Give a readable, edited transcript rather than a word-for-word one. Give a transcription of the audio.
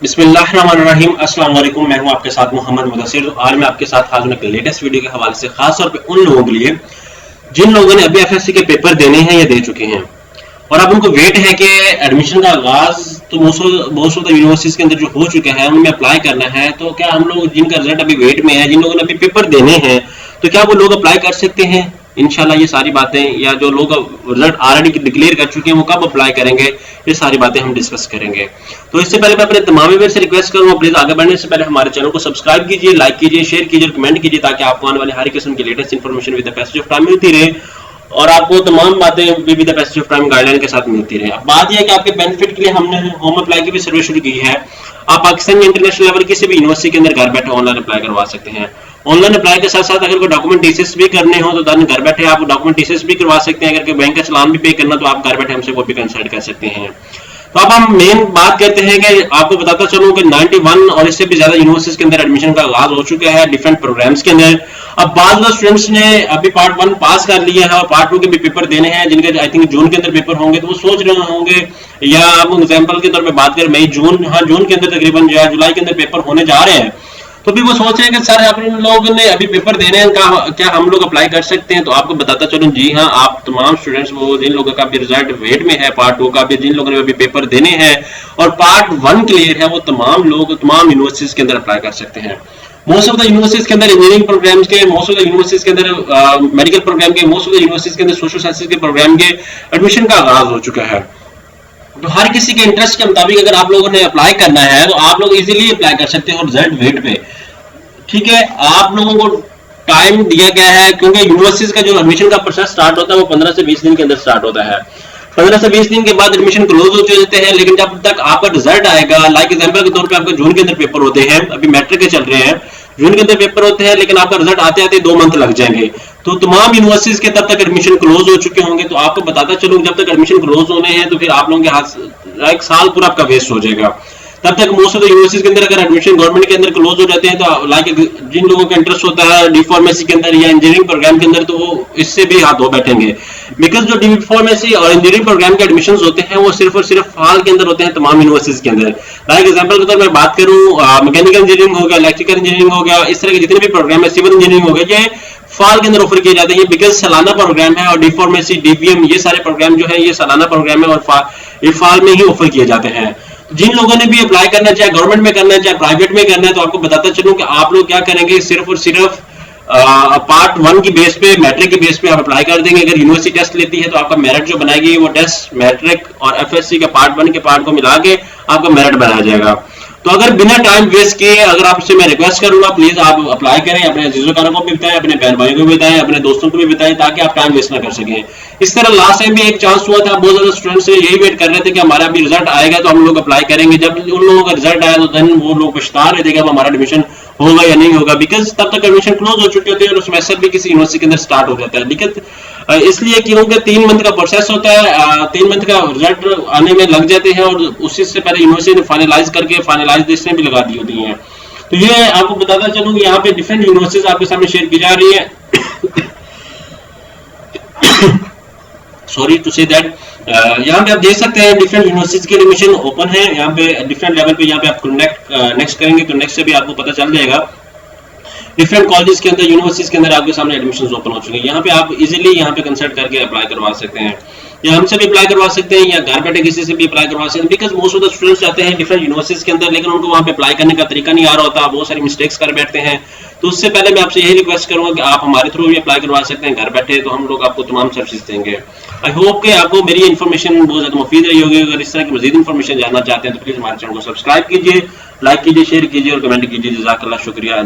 बिस्मिल्लाहिर्रहमानिर्रहीम। अस्सलाम वालेकुम। मैं हूं आपके साथ मोहम्मद मुदस्सिर। तो आज मैं आपके साथ हाजिर हूं एक लेटेस्ट वीडियो के हवाले से, खास तौर पे उन लोगों के लिए जिन लोगों ने अभी एफएससी के पेपर देने हैं या दे चुके हैं और अब उनको वेट है कि एडमिशन का आगाज तो बहुत सी यूनिवर्सिटीज के अंदर जो हो चुका है उनमें अप्लाई करना है। तो क्या हम लोग जिनका रिजल्ट अभी वेट में है, जिन लोगों ने अभी पेपर देने हैं, तो क्या वो लोग अप्लाई कर सकते हैं? इंशाल्लाह ये सारी बातें, या जो लोग रिजल्ट ऑलरेडी डिक्लेयर कर चुके हैं वो कब अप्लाई करेंगे, ये सारी बातें हम डिस्कस करेंगे। तो इससे पहले मैं अपने तमाम व्यूअर्स से रिक्वेस्ट करूंगा, प्लीज आगे बढ़ने से पहले हमारे चैनल को सब्सक्राइब कीजिए, लाइक कीजिए, शेयर कीजिए और कमेंट कीजिए, ताकि आपको आने वाली हर किस्म की latest information with the passage of time मिलती रहे और आपको तमाम बातें with the passage of time guideline के साथ मिलती रहे। अब बात यह है कि आपके बेनिफिट के लिए हमने होम अप्लाई की भी सर्विस शुरू की है। आप पाकिस्तान इंटरनेशनल लेवल किसी भी यूनिवर्सिटी के अंदर घर बैठे ऑनलाइन अप्लाई करवा सकते हैं। ऑनलाइन अप्लाई के साथ साथ अगर कोई डॉक्यूमेंट टीसीएस भी करने हो तो घर बैठे आप डॉक्यूमेंट टीसीएस भी करवा सकते हैं। अगर कोई बैंक का चालान भी पे करना तो आप घर बैठे हमसे वो भी कंसल्ट कर सकते हैं। तो अब हम मेन बात करते हैं कि आपको बताता चलूं कि 91 और इससे भी ज्यादा यूनिवर्सिटीज के अंदर एडमिशन का आगाज हो चुका है डिफरेंट प्रोग्राम्स के अंदर। अब बाद स्टूडेंट्स ने अभी पार्ट 1 पास कर लिया है और पार्ट 2 के भी पेपर देने हैं, जिनके आई थिंक जून के अंदर पेपर होंगे। तो वो सोच रहे होंगे, या आप एग्जाम्पल के तौर पर बात करें मई जून, हाँ जून के अंदर तकरीबन जो है जुलाई के अंदर पेपर होने जा रहे हैं, तो भी वो सोच रहे हैं कि सर अपने लोग ने अभी पेपर देने हैं, क्या हम लोग अप्लाई कर सकते हैं? तो आपको बताता चलूं, जी हाँ, आप तमाम स्टूडेंट्स वो जिन लोगों का भी रिजल्ट वेट में है पार्ट 2 का भी, जिन लोगों ने अभी पेपर देने हैं और पार्ट 1 क्लियर है, वो तमाम लोग तमाम यूनिवर्सिटीज के अंदर अप्लाई कर सकते हैं। मोस्ट ऑफ द यूनिवर्सिटीज के अंदर इंजीनियरिंग प्रोग्राम्स के, मोस्ट ऑफ द यूनिवर्सिटीज के अंदर मेडिकल प्रोग्राम के, मोस्ट ऑफ द यूनिवर्सिटीज के अंदर सोशल साइंसेज के प्रोग्राम के एडमिशन का आगाज हो चुका है। तो हर किसी के इंटरेस्ट के मुताबिक अगर आप लोगों ने अप्लाई करना है तो आप लोग इजीली अप्लाई कर सकते हो रिजल्ट वेट पे। ठीक है, आप लोगों को टाइम दिया गया है, क्योंकि यूनिवर्सिटीज का जो एडमिशन का प्रोसेस स्टार्ट होता है वो 15 से 20 दिन के अंदर स्टार्ट होता है। 15 से 20 दिन के बाद एडमिशन क्लोज हो जाते हैं, लेकिन जब तक आपका रिजल्ट आएगा, लाइक एग्जांपल के तौर पे आपका जून के अंदर पेपर होते हैं, अभी मैट्रिक के चल रहे हैं, जून के अंदर पेपर होते हैं, लेकिन आपका रिजल्ट आते आते 2 मंथ लग जाएंगे। तो तमाम यूनिवर्सिटीज के तब तक एडमिशन क्लोज हो चुके होंगे। तो आपको बताता चलूं, जब तक एडमिशन क्लोज होने हैं तो फिर आप लोगों के हाथ एक साल पूरा आपका वेस्ट हो जाएगा। तब तक मोस्ट ऑफ द यूनिवर्सिटीज के अंदर अगर एडमिशन गवर्नमेंट के अंदर क्लोज हो जाते हैं, तो लाइक जिन लोगों का इंटरेस्ट होता है डी फार्मेसी के अंदर या इंजीनियरिंग प्रोग्राम के अंदर, तो वो इससे भी हाथ धो बैठेंगे, बिकॉज जो डी फार्मेसी और इंजीनियरिंग प्रोग्राम के एडमिशन होते हैं वो सिर्फ और सिर्फ फाल के अंदर होते हैं तमाम यूनिवर्सिटीज के अंदर। लाइक एग्जाम्पल के तौर मैं बात करूँ, मैकेनिकल इंजीनियरिंग हो गया, इलेक्ट्रिकल इंजीनियरिंग हो गया, इस तरह के जितने भी प्रोग्राम है, सिविल इंजीनियरिंग हो गया, ये फाल के अंदर ऑफर किए जाते हैं, बिकॉज सालाना प्रोग्राम है। और डी फार्मेसी, डीपीएम, ये सारे प्रोग्राम जो है ये सालाना प्रोग्राम है और ये फाल में ही ऑफर किए जाते हैं। जिन लोगों ने भी अप्लाई करना, चाहे गवर्नमेंट में करना है चाहे प्राइवेट में करना है, तो आपको बताता चलूं कि आप लोग क्या करेंगे, सिर्फ और सिर्फ पार्ट 1 की बेस पे, मैट्रिक के बेस पे आप अप्लाई कर देंगे। अगर यूनिवर्सिटी टेस्ट लेती है तो आपका मेरिट जो बनाएगी वो टेस्ट मैट्रिक और एफएससी के पार्ट 1 के पार्ट को मिला के आपका मेरिट बनाया जाएगा। तो अगर बिना टाइम वेस्ट किए, अगर आपसे मैं रिक्वेस्ट करूंगा, प्लीज आप अप्लाई करें, अपने अजीजों को भी बताएं, अपने बहन भाइयों को भी बताएं, अपने दोस्तों को भी बताएं, ताकि आप टाइम वेस्ट ना कर सकें। इस तरह लास्ट टाइम भी एक चांस हुआ था, बहुत ज्यादा स्टूडेंट्स यही वेट कर रहे थे कि हमारा भी रिजल्ट आएगा तो हम लोग अप्लाई करेंगे। जब उन लोगों का रिजल्ट आया तो देन वो लोग पछता रहे थे कि हमारा एडमिशन होगा या नहीं होगा, बिकॉज तब तक एडमिशन क्लोज हो चुके होते हैं और सेमेस्टर भी किसी यूनिवर्सिटी के अंदर स्टार्ट हो जाता है। लेकिन इसलिए क्योंकि 3 मंथ का प्रोसेस होता है, 3 मंथ का रिजल्ट आने में लग जाते हैं और उसी से पहले यूनिवर्सिटी ने फाइनलाइज करके फाइनलाइज लिस्टें भी लगा दी होती हैं। तो ये आपको बताता चलूं कि यहाँ पे डिफरेंट यूनिवर्सिटीज आपके सामने शेयर की जा रही है। सॉरी टू से दैट, यहाँ पे आप देख सकते हैं डिफरेंट यूनिवर्सिटीज के एडमिशन ओपन है। यहाँ पे डिफरेंट लेवल पे यहाँ पे आप नेक्स्ट करेंगे तो नेक्स्ट से भी आपको पता चल जाएगा। डिफरेंट कॉलेज के अंदर, यूनिवर्सिटीज के अंदर आपके सामने एडमिशन ओपन हो चुके हैं। यहाँ पे आप इजीली यहाँ पे कंसल्ट करके अप्लाई करवा सकते हैं, या हमसे भी अप्लाई करवा सकते हैं, या घर बैठे किसी से भी अप्लाई करवा सकते हैं। Because most of the students जाते हैं डिफरेंट यूनिवर्सिटीज के अंदर, लेकिन उनको वहाँ पे अप्लाई करने का तरीका नहीं आ रहा होता, बहुत सारी मिस्टेक्स कर बैठते हैं। तो उससे पहले मैं आपसे यही रिक्वेस्ट करूंगा कि आप हमारे थ्रू भी अप्लाई करवा सकते हैं घर बैठे, तो हम लोग आपको तमाम सर्विस देंगे। आई होप कि आपको मेरी इन्फॉर्मेशन बहुत ज्यादा मुफीद रही होगी। अगर इस तरह की मजीद इन्फॉर्मेशन जानना चाहते हैं तो प्लीज हमारे चैनल को सब्सक्राइब कीजिए, लाइक कीजिए, शेयर कीजिए और कमेंट कीजिए। जज़ाकल्लाह, शुक्रिया।